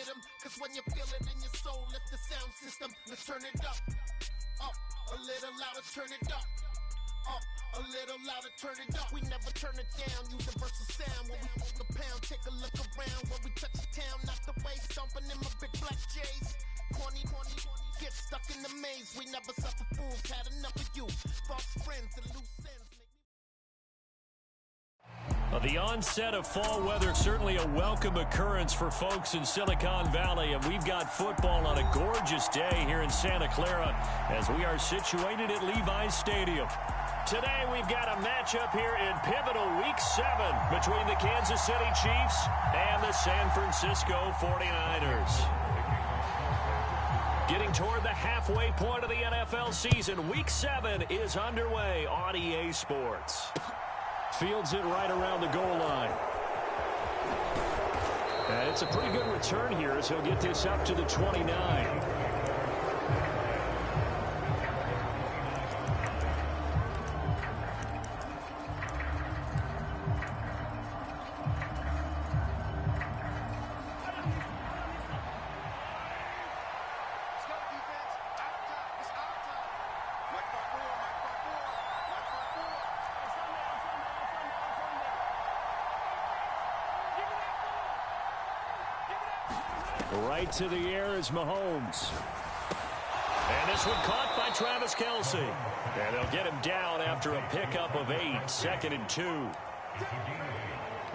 hit 'em. Cause when you feel it in your soul, lift the sound system. Let's turn it up. Up, a little louder, turn it up. Up, a little louder, turn it up. We never turn it down, universal sound. When we on the pound, take a look around. When we touch the town, knock the way, stomping in my big black J's. Corny, get stuck in the maze. We never suffer fools, had enough of you. False friends and loose ends. The onset of fall weather, certainly a welcome occurrence for folks in Silicon Valley, and we've got football on a gorgeous day here in Santa Clara as we are situated at Levi's Stadium. Today we've got a matchup here in pivotal Week 7 between the Kansas City Chiefs and the San Francisco 49ers. Getting toward the halfway point of the NFL season, Week 7 is underway on EA Sports. Fields it right around the goal line. And it's a pretty good return here as he'll get this up to the 29. Right to the air is Mahomes. And this one caught by Travis Kelce. And they'll get him down after a pickup of 8, 2nd and 2.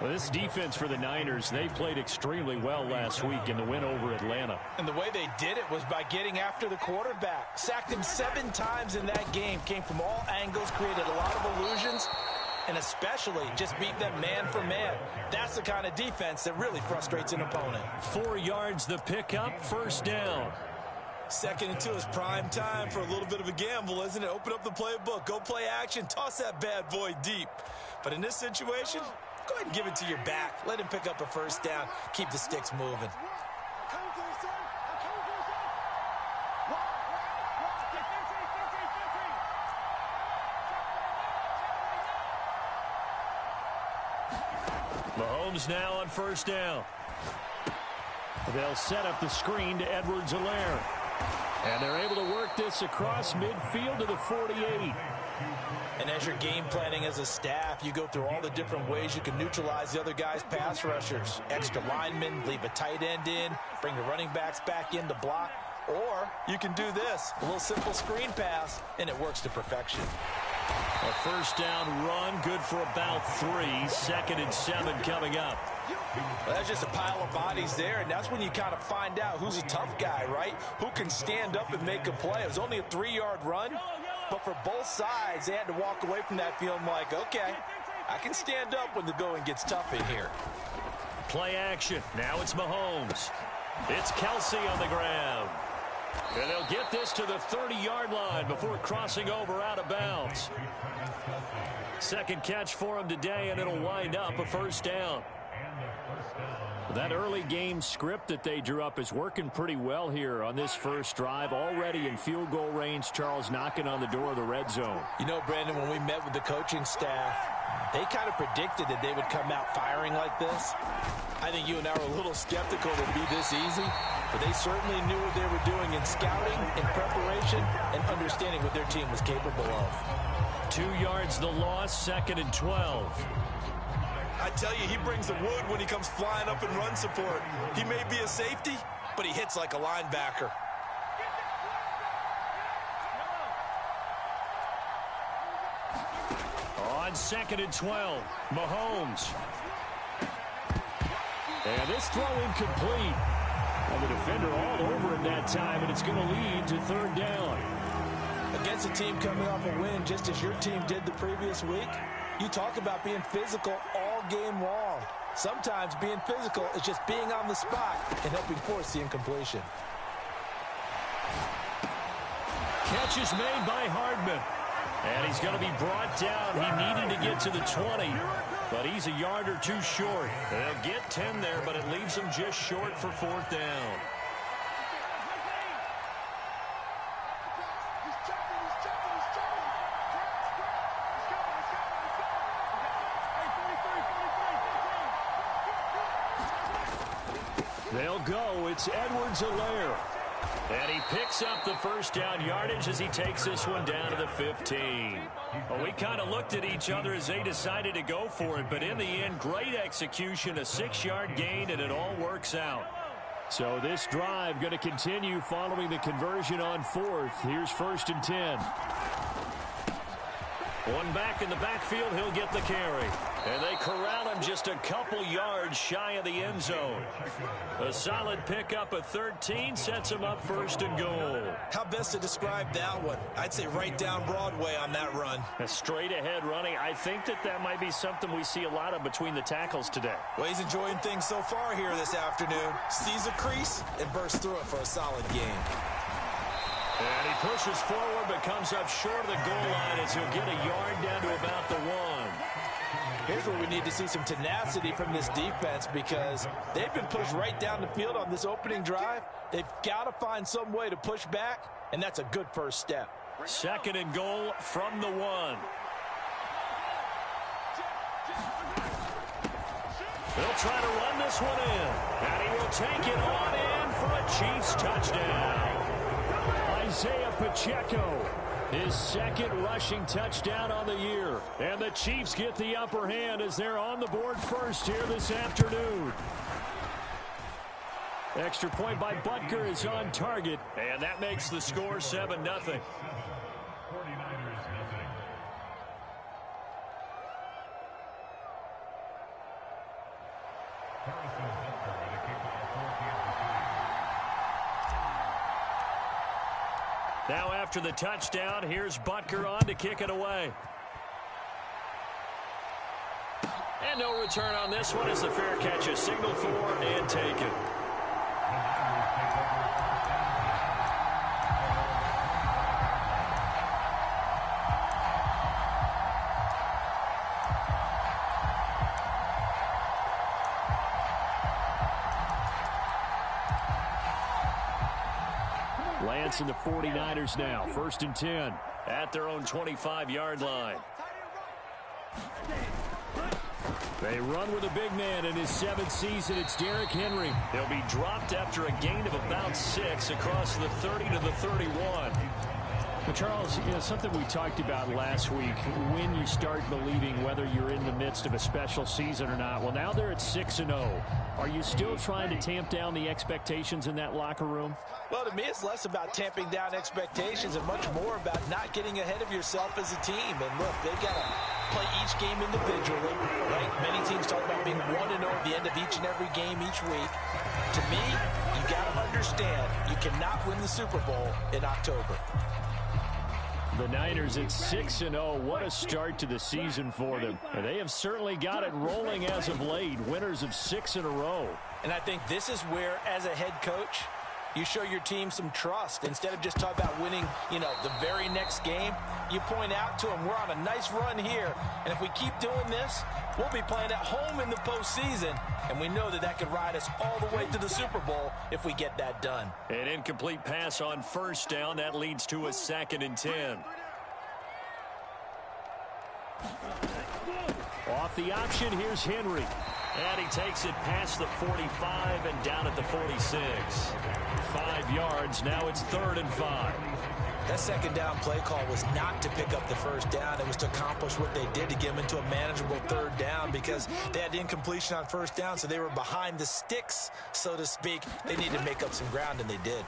Well, this defense for the Niners, they played extremely well last week in the win over Atlanta. And the way they did it was by getting after the quarterback. Sacked him 7 times in that game. Came from all angles, created a lot of illusions, and especially just beat them man for man. That's the kind of defense that really frustrates an opponent. 4 yards the pickup, first down. 2nd and 2 is prime time for a little bit of a gamble, isn't it? Open up the playbook, go play action, toss that bad boy deep. But in this situation, go ahead and give it to your back. Let him pick up a first down. Keep the sticks moving. Mahomes now on first down. They'll set up the screen to Edwards-Helaire. And they're able to work this across midfield to the 48. And as you're game planning as a staff, you go through all the different ways you can neutralize the other guy's pass rushers. Extra linemen, leave a tight end in, bring the running backs back in to block. Or you can do this, a little simple screen pass, and it works to perfection. A first down run, good for about 3. 2nd and 7 coming up. Well, that's just a pile of bodies there, and that's when you kind of find out who's a tough guy, right? Who can stand up and make a play. It was only a 3-yard run, but for both sides, they had to walk away from that feeling like, okay, I can stand up when the going gets tough in here. Play action. Now it's Mahomes. It's Kelce on the ground. And they'll get this to the 30-yard line before crossing over out of bounds. Second catch for him today, and it'll wind up a first down. That early game script that they drew up is working pretty well here on this first drive. Already in field goal range, Charles knocking on the door of the red zone. You know, Brandon, when we met with the coaching staff, they kind of predicted that they would come out firing like this. I think you and I were a little skeptical that it'd be this easy, but they certainly knew what they were doing in scouting, in preparation, and understanding what their team was capable of. 2 yards the loss, 2nd and 12. I tell you, he brings the wood when he comes flying up in run support. He may be a safety, but he hits like a linebacker. On 2nd and 12, Mahomes. And this throw incomplete. And the defender all over him that time, and it's going to lead to 3rd down. Against a team coming off a win, just as your team did the previous week, you talk about being physical all game long. Sometimes being physical is just being on the spot and helping force the incompletion. Catch is made by Hardman. And he's going to be brought down. He needed to get to the 20, but he's a yard or 2 short. They'll get 10 there, but it leaves them just short for 4th down. They'll go. It's Edwards-Helaire. And he picks up the first down yardage as he takes this one down to the 15. Well, we kind of looked at each other as they decided to go for it, but in the end, great execution, a 6-yard gain, and it all works out. So this drive going to continue following the conversion on 4th. Here's 1st and 10. One back in the backfield, he'll get the carry. And they corral him just a couple yards shy of the end zone. A solid pickup of 13 sets him up 1st and goal. How best to describe that one? I'd say right down Broadway on that run. A straight ahead running. I think that might be something we see a lot of between the tackles today. Well, he's enjoying things so far here this afternoon. Sees a crease and bursts through it for a solid gain. And he pushes forward but comes up short of the goal line as he'll get a yard down to about the 1. Here's where we need to see some tenacity from this defense because they've been pushed right down the field on this opening drive. They've got to find some way to push back, and that's a good first step. 2nd and goal from the 1. They'll try to run this one in, and he will take it on in for a Chiefs touchdown. Isaiah Pacheco, his 2nd rushing touchdown on the year. And the Chiefs get the upper hand as they're on the board first here this afternoon. Extra point by Butker is on target, and that makes the score 7-0. Now after the touchdown, here's Butker on to kick it away. And no return on this one as the fair catch is signaled for and taken. Lance and the 49ers now. 1st and 10 at their own 25-yard line. They run with a big man in his 7th season. It's Derrick Henry. He'll be dropped after a gain of about 6 across the 30 to the 31. Well, Charles, something we talked about last week, when you start believing whether you're in the midst of a special season or not. Well, now they're at 6-0. Are you still trying to tamp down the expectations in that locker room? Well, to me, it's less about tamping down expectations and much more about not getting ahead of yourself as a team. And look, they've got to play each game individually, right? Many teams talk about being 1-0 at the end of each and every game each week. To me, you got to understand you cannot win the Super Bowl in October. The Niners at 6-0. What a start to the season for them. And they have certainly got it rolling as of late. Winners of 6 in a row. And I think this is where, as a head coach, you show your team some trust. Instead of just talking about winning, the very next game, you point out to them, we're on a nice run here. And if we keep doing this, we'll be playing at home in the postseason. And we know that could ride us all the way to the Super Bowl if we get that done. An incomplete pass on 1st down. That leads to a 2nd and 10. Off the option, here's Henry. And he takes it past the 45 and down at the 46. 5 yards. Now it's 3rd and 5. That 2nd down play call was not to pick up the 1st down. It was to accomplish what they did to get them into a manageable 3rd down because they had incompletion on 1st down, so they were behind the sticks, so to speak. They needed to make up some ground, and they did.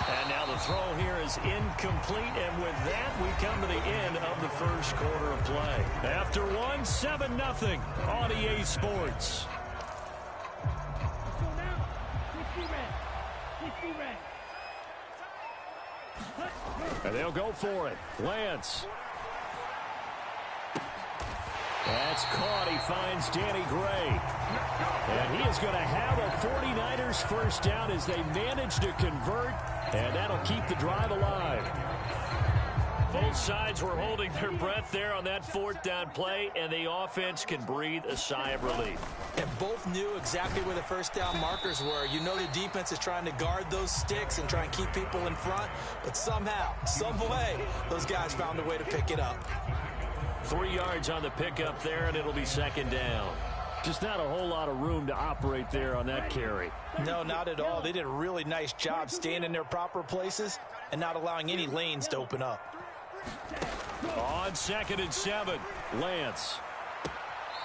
And now the throw here is incomplete, and with that, we come to the end of the first quarter of play. After one, 7-0 on EA Sports. And they'll go for it. Lance. That's caught. He finds Danny Gray. And he is going to have a 49ers first down as they manage to convert. And that'll keep the drive alive. Both sides were holding their breath there on that 4th down play, and the offense can breathe a sigh of relief. And both knew exactly where the 1st down markers were. You know the defense is trying to guard those sticks and try and keep people in front, but somehow, some way, those guys found a way to pick it up. 3 yards on the pickup there, and it'll be 2nd down. Just not a whole lot of room to operate there on that carry. No, not at all. They did a really nice job staying in their proper places and not allowing any lanes to open up. On 2nd and 7, Lance.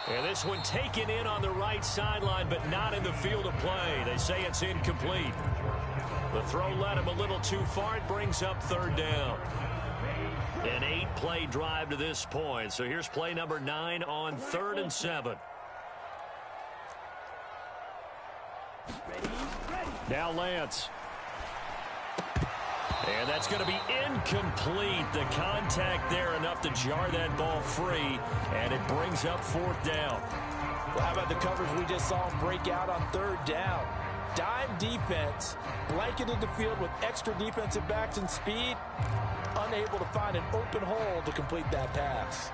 And this one taken in on the right sideline, but not in the field of play. They say it's incomplete. The throw led him a little too far. It brings up 3rd down. An 8-play drive to this point. So here's play number 9 on 3rd and 7. Now Lance. And that's going to be incomplete. The contact there enough to jar that ball free, and it brings up 4th down. Well, how about the coverage we just saw him break out on 3rd down? Dime defense, blanketed the field with extra defensive backs and speed, unable to find an open hole to complete that pass.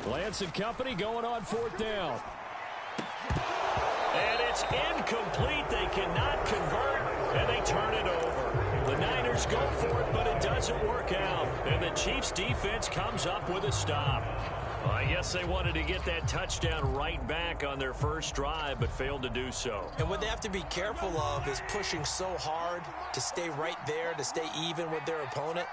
Lance and company going on 4th down. And it's incomplete. They cannot convert, and they turn it over. The Niners go for it, but it doesn't work out. And the Chiefs defense comes up with a stop. Well, I guess they wanted to get that touchdown right back on their first drive, but failed to do so. And what they have to be careful of is pushing so hard to stay right there, to stay even with their opponent,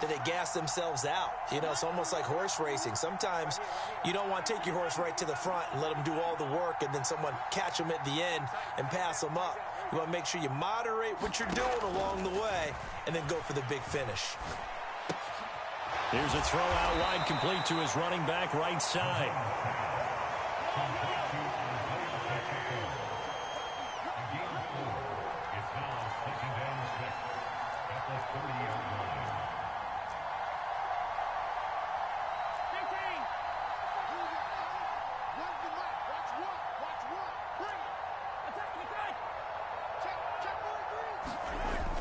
that they gas themselves out. You know, it's almost like horse racing. Sometimes you don't want to take your horse right to the front and let them do all the work and then someone catch them at the end and pass them up. You want to make sure you moderate what you're doing along the way and then go for the big finish. Here's a throw out wide, complete to his running back right side.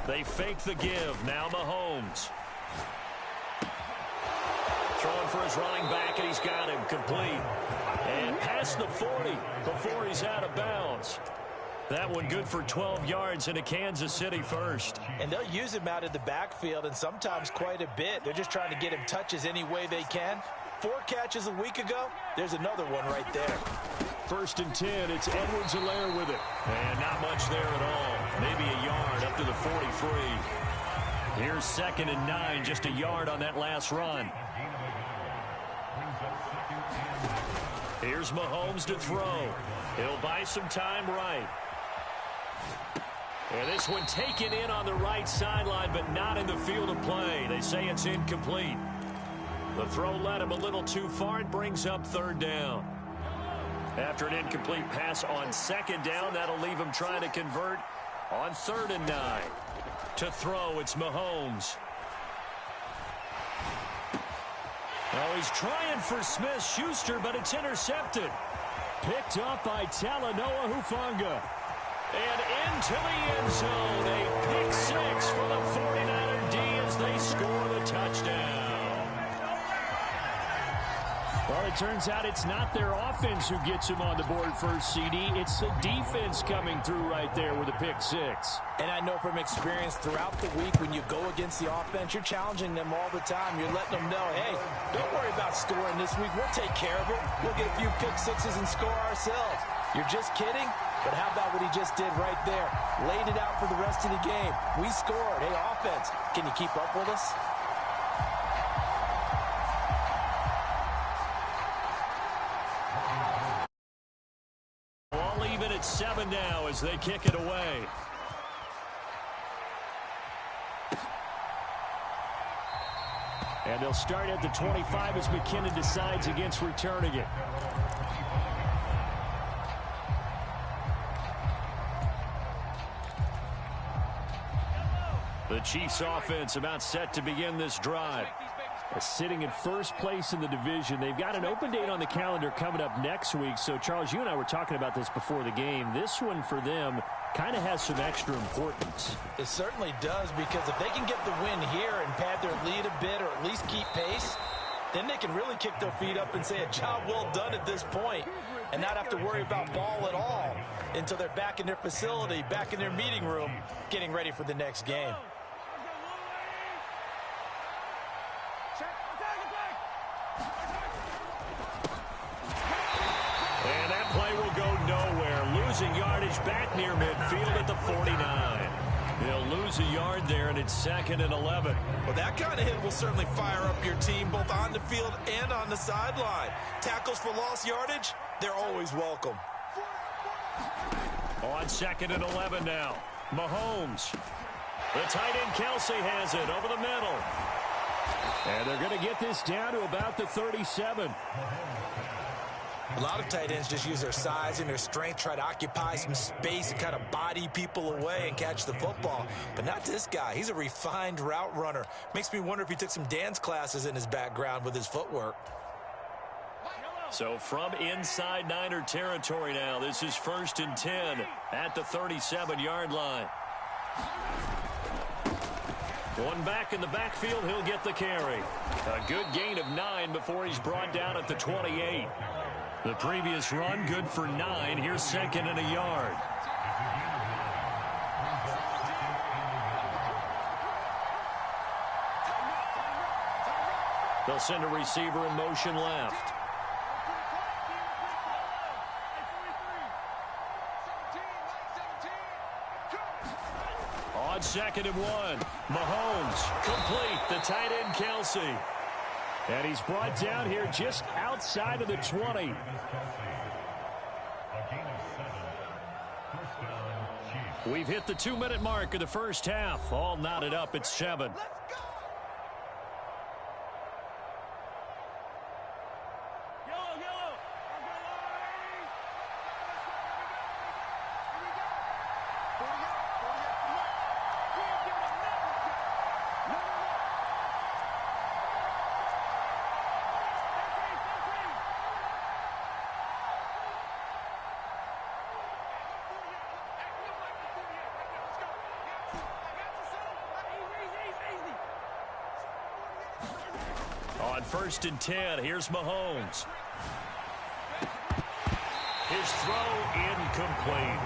They fake the give. Now Mahomes. Throwing for his running back, and he's got him complete. And past the 40 before he's out of bounds. That one good for 12 yards into Kansas City first. And they'll use him out of the backfield, and sometimes quite a bit. They're just trying to get him touches any way they can. 4 catches a week ago. There's another one right there. 1st and 10. It's Edwards-Helaire with it. And not much there at all. Maybe a yard up to the 43. Here's 2nd and 9. Just a yard on that last run. Here's Mahomes to throw. He'll buy some time right. And this one taken in on the right sideline, but not in the field of play. They say it's incomplete. The throw led him a little too far. It brings up 3rd down. After an incomplete pass on 2nd down, that'll leave him trying to convert on 3rd and 9. To throw, it's Mahomes. Oh, he's trying for Smith-Schuster, but it's intercepted. Picked up by Talanoa Hufanga. And into the end zone. A pick 6 for the 49er D as they score the touchdown. Well, it turns out it's not their offense who gets him on the board first, CD. It's the defense coming through right there with a pick 6. And I know from experience throughout the week when you go against the offense, you're challenging them all the time. You're letting them know, hey, don't worry about scoring this week. We'll take care of it. We'll get a few pick 6s and score ourselves. You're just kidding? But how about what he just did right there? Laid it out for the rest of the game. We scored. Hey, offense, can you keep up with us? All even at 7 now as they kick it away. And they'll start at the 25 as McKinnon decides against returning it. The Chiefs offense about set to begin this drive. Sitting in first place in the division. They've got an open date on the calendar coming up next week. So, Charles, you and I were talking about this before the game. This one for them kind of has some extra importance. It certainly does, because if they can get the win here and pad their lead a bit or at least keep pace, then they can really kick their feet up and say a job well done at this point. and not have to worry about ball at all until they're back in their facility, back in their meeting room, getting ready for the next game. And that play will go nowhere. Losing yardage back near midfield at the 49. They'll lose a yard there, and it's 2nd and 11. Well, that kind of hit will certainly fire up your team both on the field and on the sideline. Tackles for lost yardage, they're always welcome. On 2nd and 11 now. Mahomes. The tight end Kelsey has it over the middle. And they're going to get this down to about the 37. A lot of tight ends just use their size and their strength, try to occupy some space and kind of body people away and catch the football. But not this guy. He's a refined route runner. Makes me wonder if he took some dance classes in his background with his footwork. So from inside Niner territory now, this is 1st and 10 at the 37-yard line. One back in the backfield, he'll get the carry. A good gain of 9 before he's brought down at the 28. The previous run, good for 9. Here's 2nd and a yard. They'll send a receiver in motion left. On 2nd and 1, Mahomes complete. The tight end Kelsey. And he's brought down here just outside of the 20. We've hit the 2-minute mark of the first half. All knotted up at 7. On 1st and 10, here's Mahomes. His throw incomplete.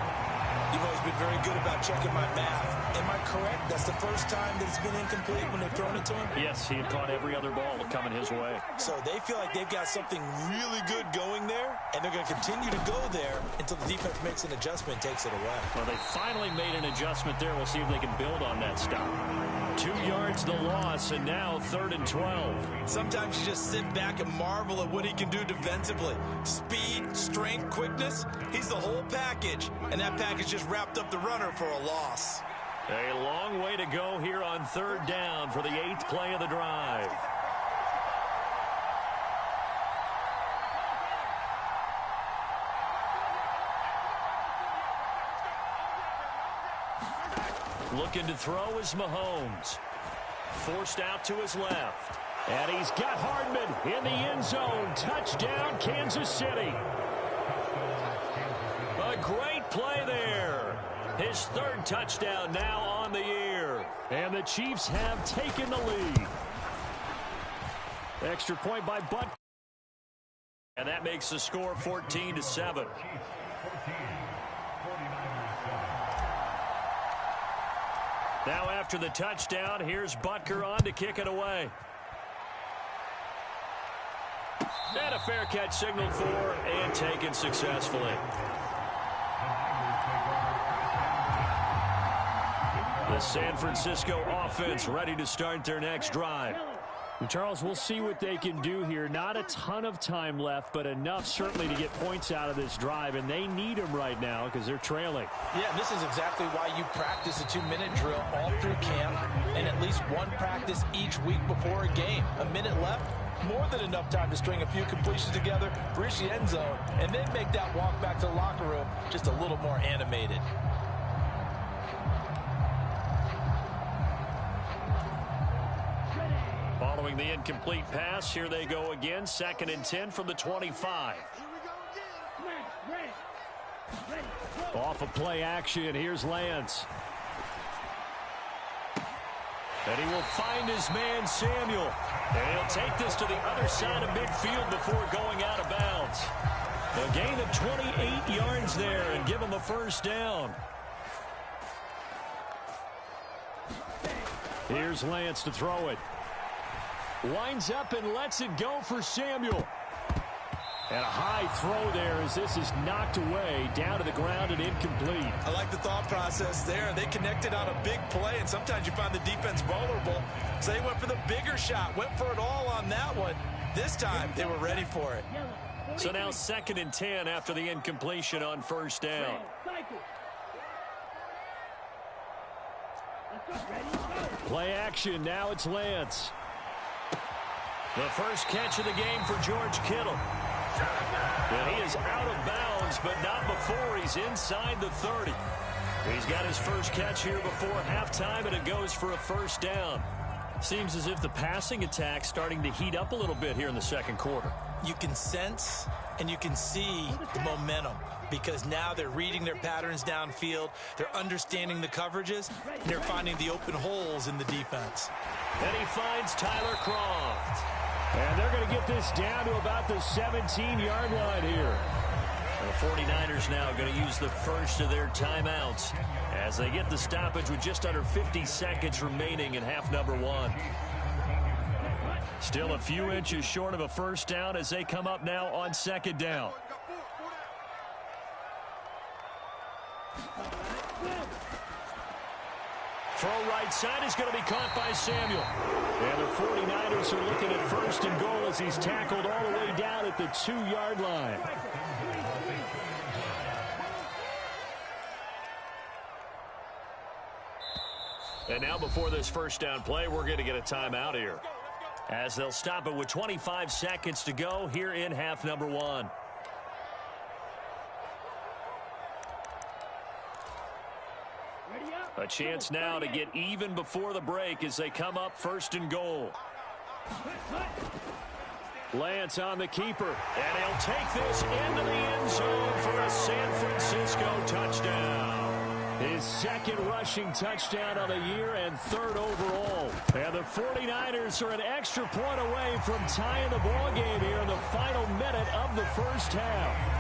You've always been very good about checking my math. Am I correct? That's the first time that it's been incomplete when they've thrown it to him? Yes, he had caught every other ball coming his way. So they feel like they've got something really good going there, and they're going to continue to go there until the defense makes an adjustment and takes it away. Well, they finally made an adjustment there. We'll see if they can build on that stop. 2 yards the loss, and now 3rd and 12. Sometimes you just sit back and marvel at what he can do defensively. Speed, strength, quickness, he's the whole package. And that package just wrapped up the runner for a loss. A long way to go here on 3rd down for the 8th play of the drive. Looking to throw is Mahomes. Forced out to his left. And he's got Hardman in the end zone. Touchdown, Kansas City. A great play there. His 3rd touchdown now on the year. And the Chiefs have taken the lead. Extra point by Butt. And that makes the score 14-7. Now after the touchdown, here's Butker on to kick it away. And a fair catch signaled for and taken successfully. The San Francisco offense ready to start their next drive. Charles, we'll see what they can do here. Not a ton of time left, but enough certainly to get points out of this drive, and they need them right now because they're trailing. Yeah, and this is exactly why you practice a 2-minute drill all through camp and at least one practice each week before a game. A minute left, more than enough time to string a few completions together, reach the end zone, and then make that walk back to the locker room just a little more animated. Following the incomplete pass, here they go again. 2nd and 10 from the 25. Off of play action, here's Lance. And he will find his man, Samuel. And he'll take this to the other side of midfield before going out of bounds. A gain of 28 yards there and give them a first down. Here's Lance to throw it. Winds up and lets it go for Samuel. And a high throw there as this is knocked away, down to the ground and incomplete. I like the thought process there. They connected on a big play, and sometimes you find the defense vulnerable. So they went for the bigger shot, went for it all on that one. This time, they were ready for it. So now 2nd and 10 after the incompletion on first down. Play action. Now it's Lance. The first catch of the game for George Kittle. And he is out of bounds, but not before he's inside the 30. He's got his first catch here before halftime, and it goes for a first down. Seems as if the passing attack's starting to heat up a little bit here in the second quarter. You can sense and you can see the momentum because now they're reading their patterns downfield, they're understanding the coverages, and they're finding the open holes in the defense. And he finds Tyler Croft. And they're going to get this down to about the 17-yard line here. The 49ers now going to use the first of their timeouts as they get the stoppage with just under 50 seconds remaining in half number 1. Still a few inches short of a first down as they come up now on 2nd down. Throw right side is going to be caught by Samuel. And the 49ers are looking at 1st and goal as he's tackled all the way down at the 2-yard line. And now before this first down play, we're going to get a timeout here, as they'll stop it with 25 seconds to go here in half number 1. A chance now to get even before the break as they come up 1st and goal. Lance on the keeper. And he'll take this into the end zone for a San Francisco touchdown. His 2nd rushing touchdown of the year and 3rd overall. And the 49ers are an extra point away from tying the ball game here in the final minute of the first half.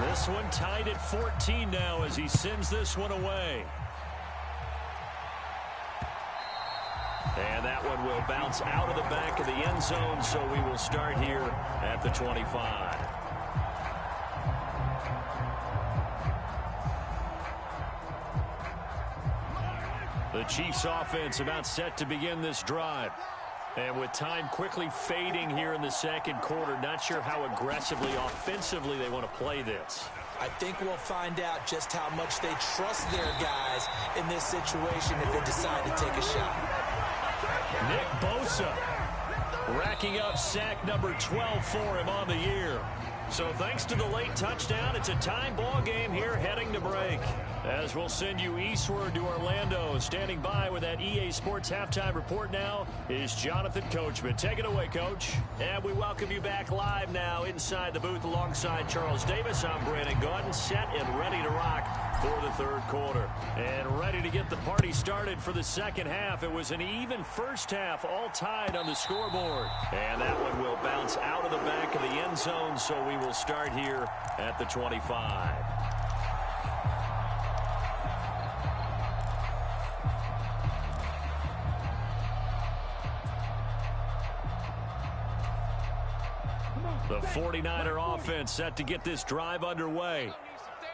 This one tied at 14 now as he sends this one away. And that one will bounce out of the back of the end zone, so we will start here at the 25. The Chiefs offense about set to begin this drive. And with time quickly fading here in the second quarter, not sure how aggressively, offensively they want to play this. I think we'll find out just how much they trust their guys in this situation if they decide to take a shot. Nick Bosa racking up sack number 12 for him on the year. So thanks to the late touchdown, it's a tie ball game here heading to break. As we'll send you eastward to Orlando. Standing by with that EA Sports halftime report now is Jonathan Coachman. Take it away, Coach. And we welcome you back live now inside the booth alongside Charles Davis. I'm Brandon Gaudin, set and ready to rock for the third quarter. And ready to get the party started for the second half. It was an even first half, all tied on the scoreboard. And that one will bounce out of the back of the end zone, so we will start here at the 25. The 49er offense set to get this drive underway.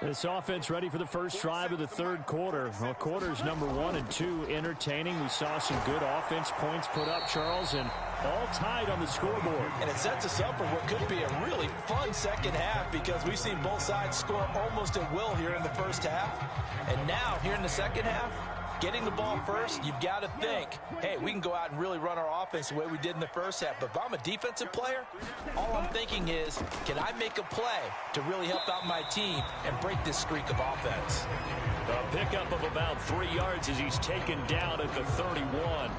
This offense ready for the first drive of the third quarter. Well, quarters number 1 and 2 entertaining. We saw some good offense points put up, Charles, and all tied on the scoreboard. And it sets us up for what could be a really fun second half because we've seen both sides score almost at will here in the first half. And now, here in the second half, getting the ball first, you've got to think, hey, we can go out and really run our offense the way we did in the first half. But if I'm a defensive player, all I'm thinking is, can I make a play to really help out my team and break this streak of offense? A pickup of about 3 yards as he's taken down at the 31.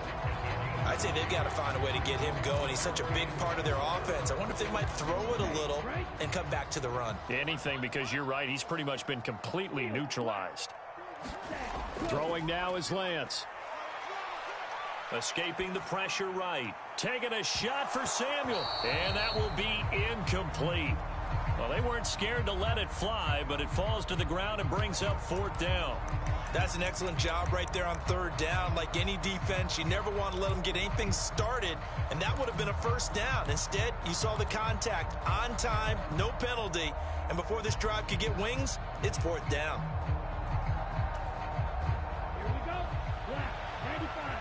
I'd say they've got to find a way to get him going. He's such a big part of their offense. I wonder if they might throw it a little and come back to the run. Anything, because you're right, he's pretty much been completely neutralized. Throwing now is Lance. Escaping the pressure right. Taking a shot for Samuel. And that will be incomplete. Well, they weren't scared to let it fly, but it falls to the ground and brings up 4th down. That's an excellent job right there on 3rd down. Like any defense, you never want to let them get anything started, and that would have been a 1st down. Instead, you saw the contact on time, no penalty, and before this drive could get wings, it's 4th down. Here we go. Black, 95.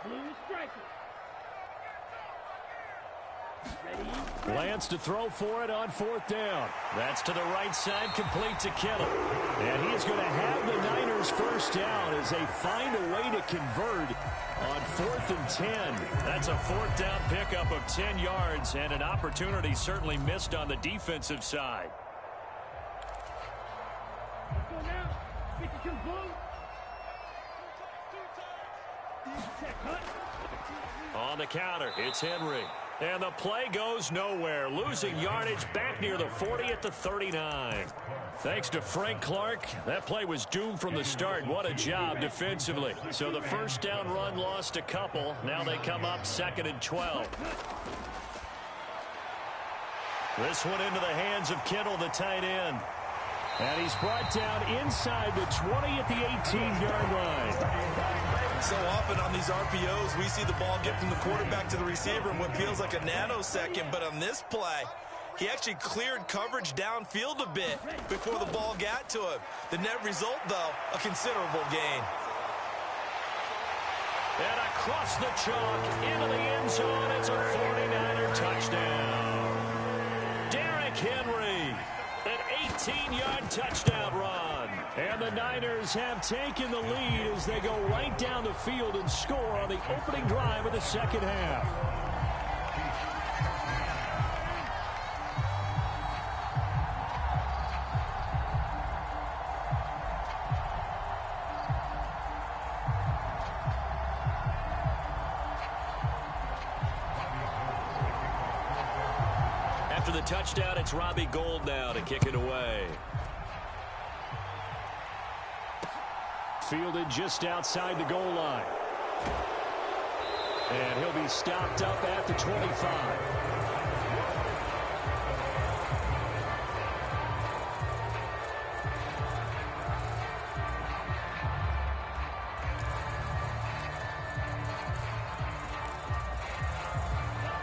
Blue striker. Lance to throw for it on 4th down. That's to the right side, complete to Kittle. And he is going to have the Niners 1st down as they find a way to convert on 4th and 10. That's a 4th down pickup of 10 yards and an opportunity certainly missed on the defensive side. Let's go now. 52 blue. On the counter, it's Henry. And the play goes nowhere. Losing yardage back near the 40 at the 39. Thanks to Frank Clark, that play was doomed from the start. What a job defensively. So the 1st down run lost a couple. Now they come up 2nd and 12. This one into the hands of Kittle, the tight end. And he's brought down inside the 20 at the 18-yard line. So often on these RPOs, we see the ball get from the quarterback to the receiver in what feels like a nanosecond. But on this play, he actually cleared coverage downfield a bit before the ball got to him. The net result, though, a considerable gain. And across the chalk into the end zone. It's a 49er touchdown. Derrick Henry. An 18-yard touchdown run. And the Niners have taken the lead as they go right down the field and score on the opening drive of the 2nd half. After the touchdown, it's Robbie Gould now to kick it away. Fielded just outside the goal line. And he'll be stopped up at the 25.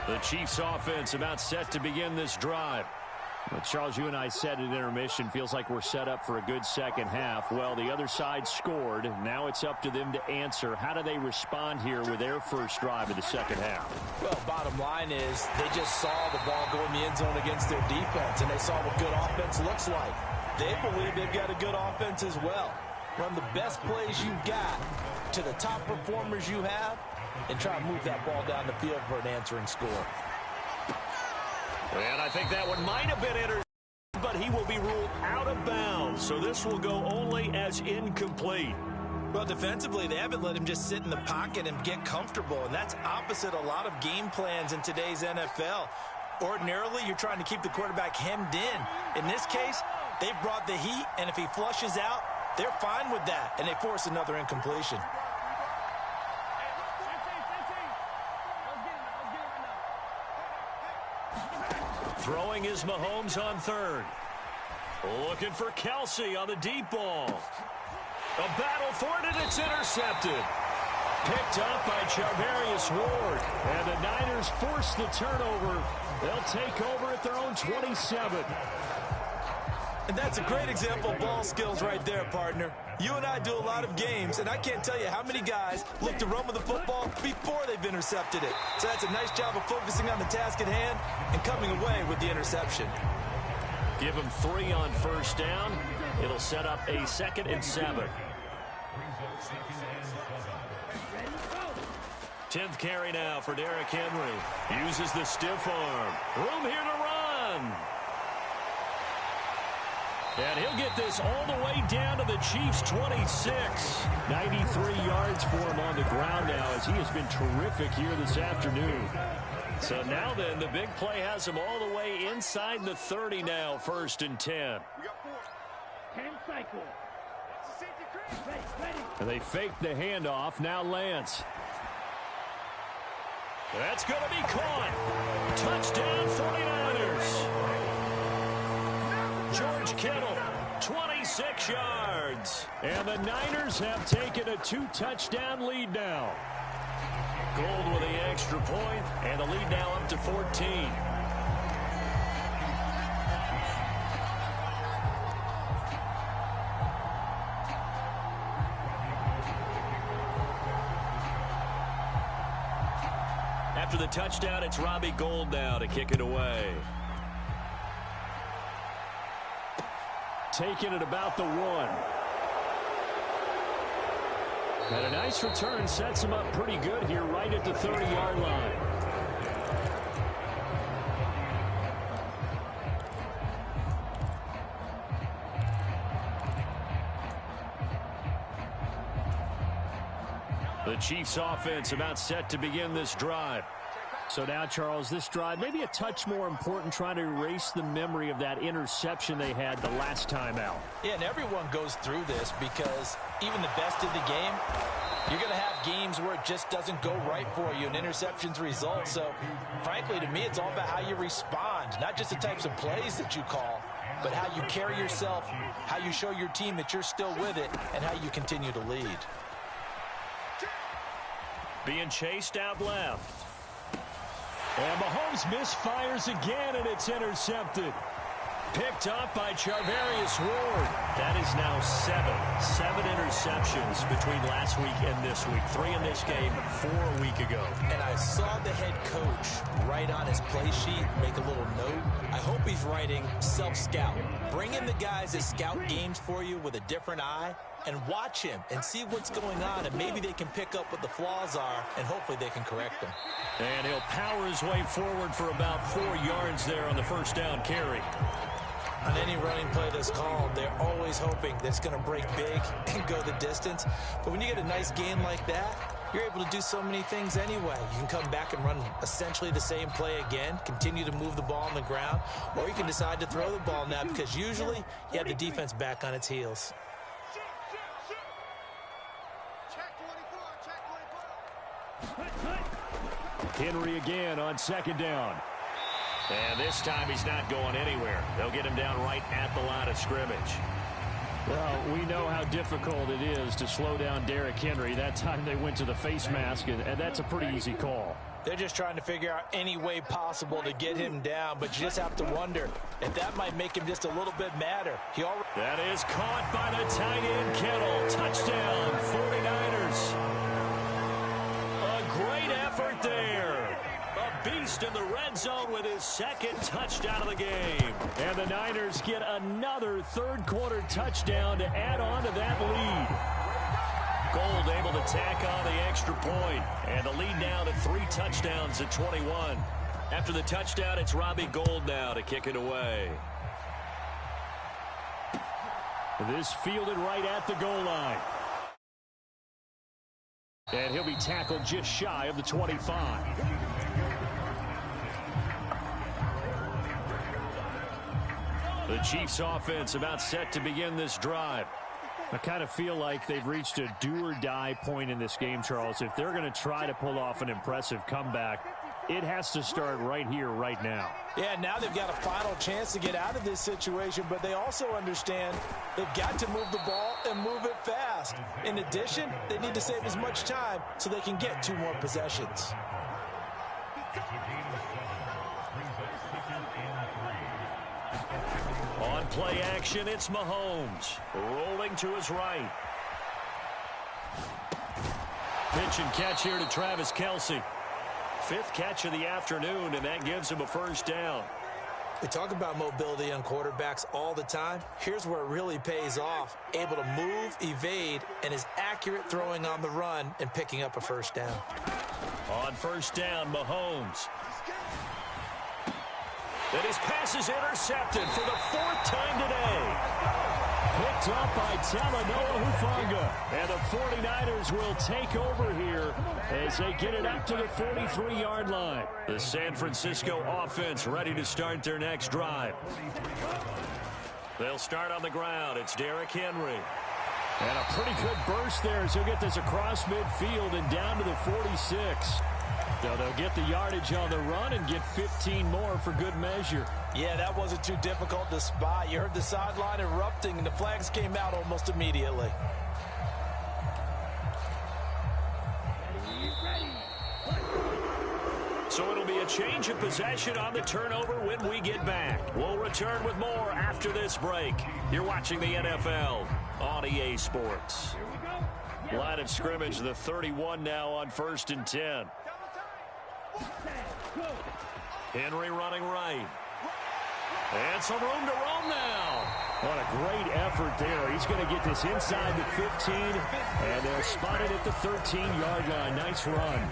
The Chiefs offense about set to begin this drive. Well, Charles, you and I said at intermission, feels like we're set up for a good 2nd half. Well, the other side scored. Now it's up to them to answer. How do they respond here with their first drive of the 2nd half? Well, bottom line is they just saw the ball go in the end zone against their defense, and they saw what good offense looks like. They believe they've got a good offense as well. Run the best plays you've got to the top performers you have, and try to move that ball down the field for an answering score. And I think that one might have been intercepted, but he will be ruled out of bounds. So this will go only as incomplete. Well, defensively, they haven't let him just sit in the pocket and get comfortable, and that's opposite a lot of game plans in today's NFL. Ordinarily, you're trying to keep the quarterback hemmed in. In this case, they brought the heat, and if he flushes out, they're fine with that, and they force another incompletion. Throwing is Mahomes on 3rd. Looking for Kelsey on the deep ball. A battle for it, and it's intercepted. Picked up by Charvarius Ward. And the Niners force the turnover. They'll take over at their own 27. And that's a great example of ball skills right there, partner. You and I do a lot of games, and I can't tell you how many guys look to run with the football before they've intercepted it. So that's a nice job of focusing on the task at hand and coming away with the interception. Give him 3 on 1st down. It'll set up a 2nd and 7. 10th carry now for Derrick Henry. Uses the stiff arm. Room here to run. And he'll get this all the way down to the Chiefs' 26. 93 yards for him on the ground now as he has been terrific here this afternoon. So now then, the big play has him all the way inside the 30 now, 1st and 10. cycle. Ready. And they fake the handoff. Now Lance. That's going to be caught. Touchdown 49ers. George Kittle, 26 yards. And the Niners have taken a 2-touchdown lead now. Gold with the extra point, and the lead now up to 14. After the touchdown, it's Robbie Gould now to kick it away. Taking it about the 1. And a nice return sets him up pretty good here right at the 30-yard line. The Chiefs offense about set to begin this drive. So now, Charles, this drive may be a touch more important, trying to erase the memory of that interception they had the last time out. Yeah, and everyone goes through this because even the best in the game, you're going to have games where it just doesn't go right for you and interceptions result. So, frankly, to me, it's all about how you respond, not just the types of plays that you call, but how you carry yourself, how you show your team that you're still with it, and how you continue to lead. Being chased out left. And Mahomes misfires again, and it's intercepted. Picked up by Charvarius Ward. That is now 7 interceptions between last week and this week. 3 in this game, 4 a week ago. And I saw the head coach write on his play sheet, make a little note. I hope he's writing self-scout. Bring in the guys that scout games for you with a different eye and watch him and see what's going on, and maybe they can pick up what the flaws are, and hopefully they can correct them. And he'll power his way forward for about 4 yards there on the first down carry. On any running play that's called, they're always hoping that it's going to break big and go the distance. But when you get a nice game like that, you're able to do so many things anyway. You can come back and run essentially the same play again, continue to move the ball on the ground, or you can decide to throw the ball now because usually you have the defense back on its heels. Henry again on second down. And this time he's not going anywhere. They'll get him down right at the line of scrimmage. Well, we know how difficult it is to slow down Derrick Henry. That time they went to the face mask, and that's a pretty easy call. They're just trying to figure out any way possible to get him down, but you just have to wonder if that might make him just a little bit madder. That is caught by the tight end Kittle. Touchdown, 49ers. A great effort there. A beast in the red zone with his second touchdown of the game. And the Niners get another third-quarter touchdown to add on to that lead. Gould able to tack on the extra point, and the lead now to 3 touchdowns at 21. After the touchdown, it's Robbie Gould now to kick it away. This fielded right at the goal line. And he'll be tackled just shy of the 25. The Chiefs offense about set to begin this drive. I kind of feel like they've reached a do-or-die point in this game, Charles. If they're going to try to pull off an impressive comeback, it has to start right here, right now. Yeah, now they've got a final chance to get out of this situation, but they also understand they've got to move the ball and move it fast. In addition, they need to save as much time so they can get 2 more possessions. On play action, it's Mahomes. Rolling to his right. Pitch and catch here to Travis Kelce. 5th catch of the afternoon, and that gives him a first down. We talk about mobility on quarterbacks all the time. Here's where it really pays off. Able to move, evade, and is accurate throwing on the run and picking up a first down. On first down, Mahomes. And his pass is intercepted for the 4th time today. Picked up by Talanoa Hufanga. And the 49ers will take over here as they get it up to the 43-yard line. The San Francisco offense ready to start their next drive. They'll start on the ground. It's Derrick Henry. And a pretty good burst there as he'll get this across midfield and down to the 46. So they'll get the yardage on the run and get 15 more for good measure. Yeah, that wasn't too difficult to spot. You heard the sideline erupting, and the flags came out almost immediately. So it'll be a change of possession on the turnover when we get back. We'll return with more after this break. You're watching the NFL on EA Sports. Line of scrimmage, the 31 now on 1st and 10. Henry running right. And some room to roam now. What a great effort there. He's going to get this inside the 15, and they'll spot it at the 13-yard line. Nice run.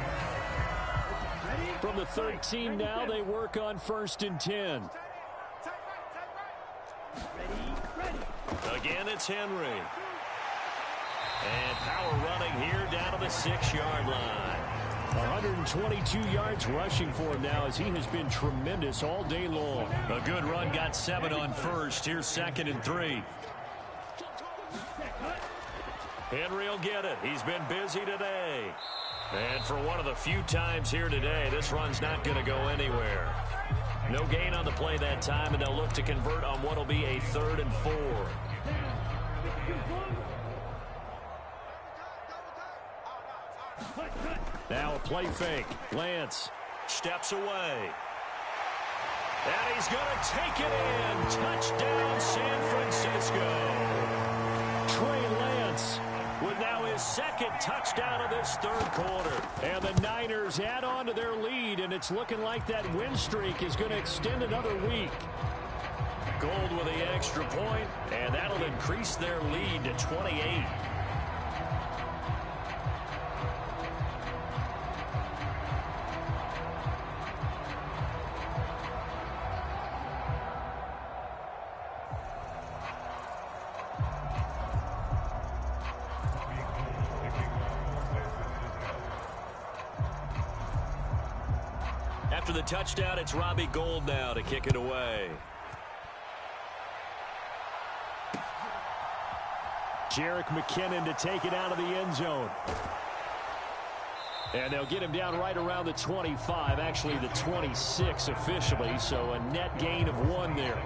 From the 13 now, they work on 1st and 10. Again, it's Henry. And power running here down to the 6-yard line. 122 yards rushing for him now as he has been tremendous all day long. A good run, got 7 on 1st. Here's 2nd and 3. Henry will get it. He's been busy today. And for one of the few times here today, this run's not going to go anywhere. No gain on the play that time, and they'll look to convert on what will be a 3rd and 4. Now a play fake. Lance steps away. And he's going to take it in. Touchdown, San Francisco. Trey Lance with now his 2nd touchdown of this 3rd quarter. And the Niners add on to their lead, and it's looking like that win streak is going to extend another week. Gold with the extra point, and that'll increase their lead to 28. After the touchdown, it's Robbie Gould now to kick it away. Jerick McKinnon to take it out of the end zone. And they'll get him down right around the 25, actually the 26 officially, so a net gain of 1 there.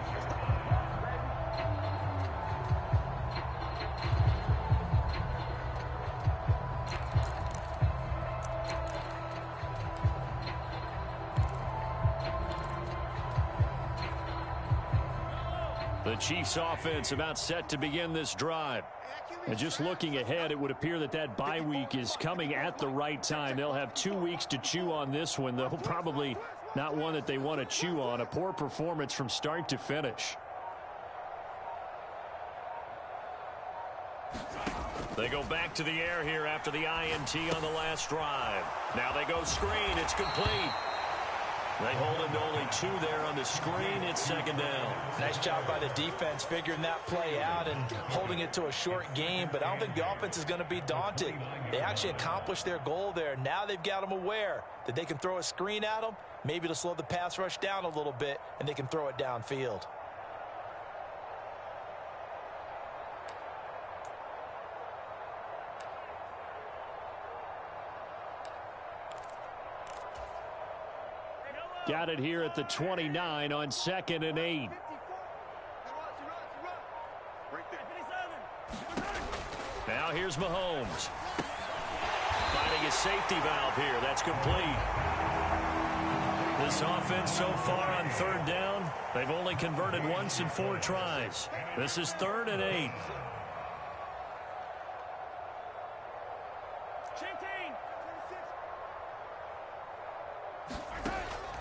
The Chiefs offense about set to begin this drive. And just looking ahead, it would appear that that bye week is coming at the right time. They'll have 2 weeks to chew on this one, though probably not one that they want to chew on. A poor performance from start to finish. They go back to the air here after the INT on the last drive. Now they go screen. It's complete. They hold him to only 2 there on the screen. It's 2nd down. Nice job by the defense figuring that play out and holding it to a short game, but I don't think the offense is going to be daunted. They actually accomplished their goal there. Now they've got them aware that they can throw a screen at them, maybe to slow the pass rush down a little bit, and they can throw it downfield. Got it here at the 29 on 2nd and 8. Now here's Mahomes. Finding his safety valve here. That's complete. This offense so far on 3rd down, they've only converted once in 4 tries. This is 3rd and 8.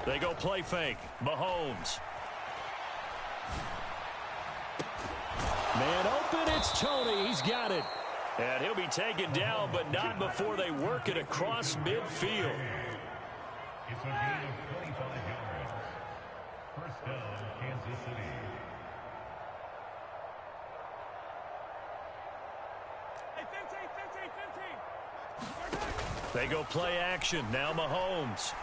They go play fake. Mahomes. Man open, it's Tony. He's got it. And he'll be taken down, but not before they work it across midfield. It's a gain of 25 yards. First down, Kansas City. Hey, 15. They go play action. Now Mahomes.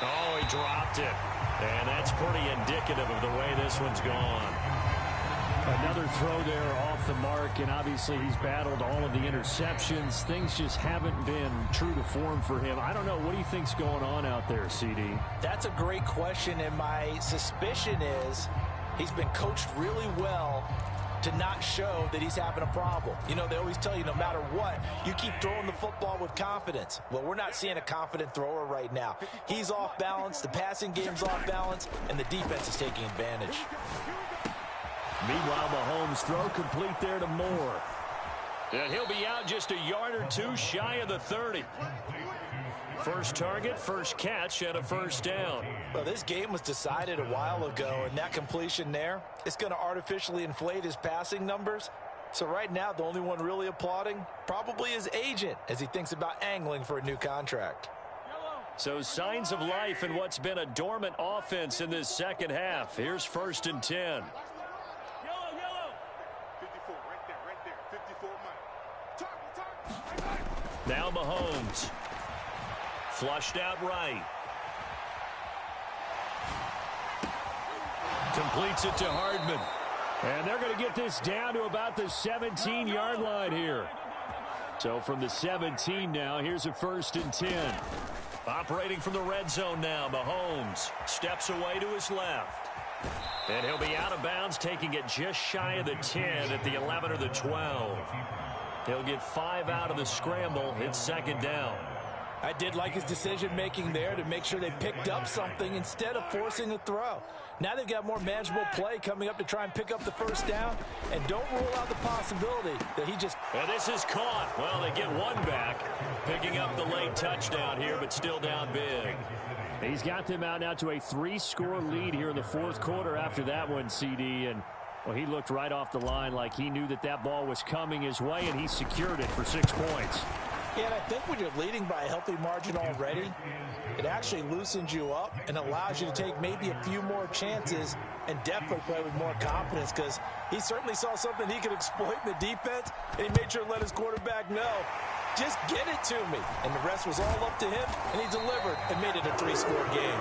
Oh, he dropped it. And that's pretty indicative of the way this one's gone. Another throw there off the mark, and obviously he's battled all of the interceptions. Things just haven't been true to form for him. I don't know. What do you think's going on out there, CD? That's a great question, and my suspicion is he's been coached really well to not show that he's having a problem. You know, they always tell you no matter what, you keep throwing the football with confidence. Well, we're not seeing a confident thrower right now. He's off balance, the passing game's off balance, and the defense is taking advantage. Meanwhile, Mahomes' throw complete there to Moore. And he'll be out just a yard or two shy of the 30. First target, first catch, and a first down. Well, this game was decided a while ago, and that completion there, it's going to artificially inflate his passing numbers. So right now, the only one really applauding probably his agent as he thinks about angling for a new contract. So signs of life in what's been a dormant offense in this second half. Here's 1st and 10. Now Mahomes. Flushed out right. Completes it to Hardman. And they're going to get this down to about the 17-yard line here. So from the 17 now, here's a 1st and 10. Operating from the red zone now, Mahomes steps away to his left. And he'll be out of bounds, taking it just shy of the 10 at the 11 or the 12. He'll get 5 out of the scramble. It's 2nd down. I did like his decision-making there to make sure they picked up something instead of forcing a throw. Now they've got more manageable play coming up to try and pick up the first down. And don't rule out the possibility that he just... And this is caught. Well, they get one back, picking up the late touchdown here, but still down big. He's got them out now to a 3-score lead here in the 4th quarter after that one, CD. And, well, he looked right off the line like he knew that that ball was coming his way, and he secured it for 6 points. Yeah, and I think when you're leading by a healthy margin already, it actually loosens you up and allows you to take maybe a few more chances and definitely play with more confidence, because he certainly saw something he could exploit in the defense, and he made sure to let his quarterback know, just get it to me. And the rest was all up to him, and he delivered and made it a 3-score game.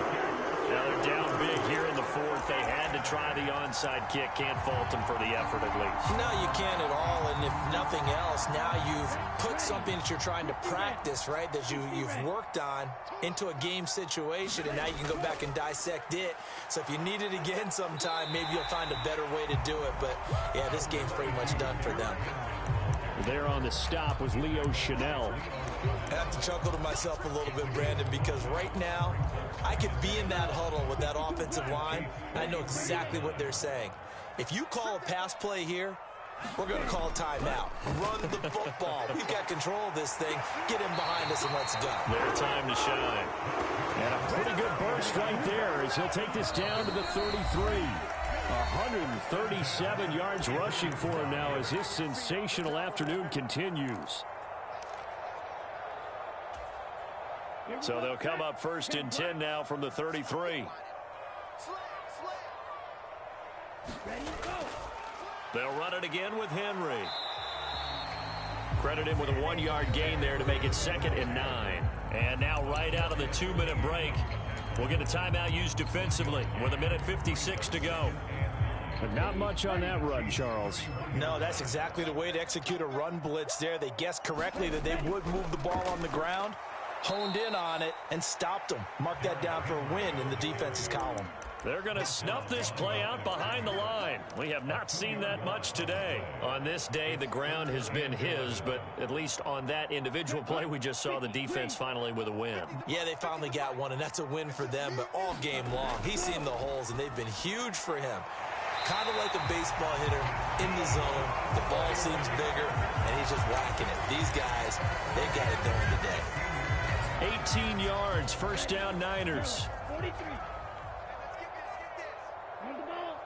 Now they're down big here in the 4th. They had to try the onside kick. Can't fault them for the effort at least. No, you can't at all. And if nothing else, now you've put something that you're trying to practice, right, that you've worked on into a game situation, and now you can go back and dissect it. So if you need it again sometime, maybe you'll find a better way to do it. But, yeah, this game's pretty much done for them. There on the stop was Leo Chanel. I have to chuckle to myself a little bit, Brandon, because right now I could be in that huddle with that offensive line, and I know exactly what they're saying. If you call a pass play here, we're going to call a timeout. Run the football. We've got control of this thing. Get him behind us and let's go. Their time to shine. And a pretty good burst right there as he'll take this down to the 33. 137 yards rushing for him now as his sensational afternoon continues. So they'll come up 1st and 10 now from the 33. They'll run it again with Henry. Credit him with a 1-yard gain there to make it 2nd and 9. And now right out of the 2-minute break, we'll get a timeout used defensively with 1:56 to go. But not much on that run, Charles. No, that's exactly the way to execute a run blitz there. They guessed correctly that they would move the ball on the ground, honed in on it, and stopped them. Mark that down for a win in the defense's column. They're going to snuff this play out behind the line. We have not seen that much today. On this day, the ground has been his, but at least on that individual play, we just saw the defense finally with a win. Yeah, they finally got one, and that's a win for them, but all game long, he's seen the holes, and they've been huge for him. Kind of like a baseball hitter in the zone. The ball seems bigger, and he's just whacking it. These guys, they've got it going today. 18 yards, 1st down Niners. 43. On the ball.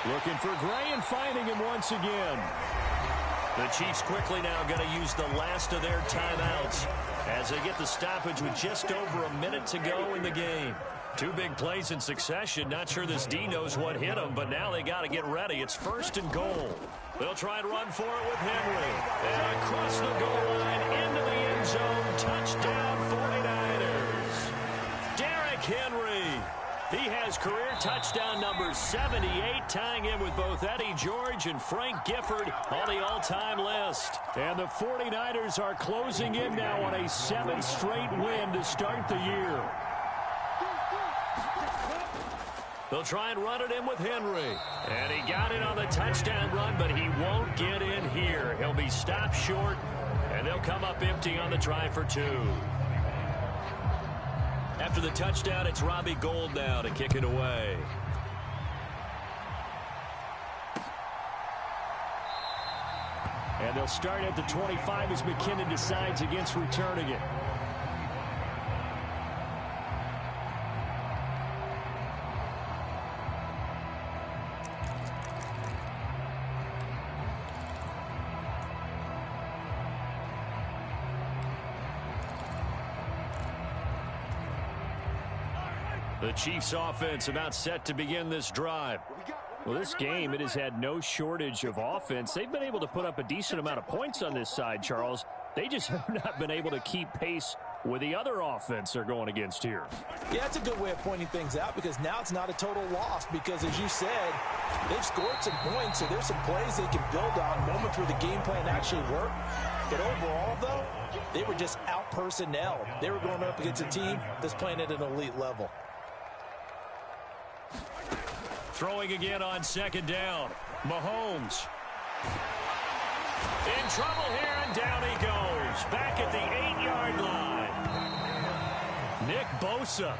Looking for Gray and finding him once again. The Chiefs quickly now going to use the last of their timeouts as they get the stoppage with just over a minute to go in the game. 2 big plays in succession. Not sure this D knows what hit him, but now they got to get ready. It's 1st and goal. They'll try and run for it with Henry. And across the goal line into the end end zone. Touchdown, 49ers. Derrick Henry. He has career touchdown number 78, tying him with both Eddie George and Frank Gifford on the all-time list. And the 49ers are closing in now on a 7th straight win to start the year. They'll try and run it in with Henry. And he got it on the touchdown run, but he won't get in here. He'll be stopped short, and they'll come up empty on the try for 2. After the touchdown, it's Robbie Gould now to kick it away. And they'll start at the 25 as McKinnon decides against returning it. The Chiefs offense about set to begin this drive. Well, this game, it has had no shortage of offense. They've been able to put up a decent amount of points on this side, Charles. They just have not been able to keep pace with the other offense they're going against here. Yeah, that's a good way of pointing things out because now it's not a total loss because, as you said, they've scored some points, so there's some plays they can build on, moments where the game plan actually worked. But overall, though, they were just out-personnel. They were going up against a team that's playing at an elite level. Throwing again on second down. Mahomes. In trouble here, and down he goes. Back at the 8-yard line. Nick Bosa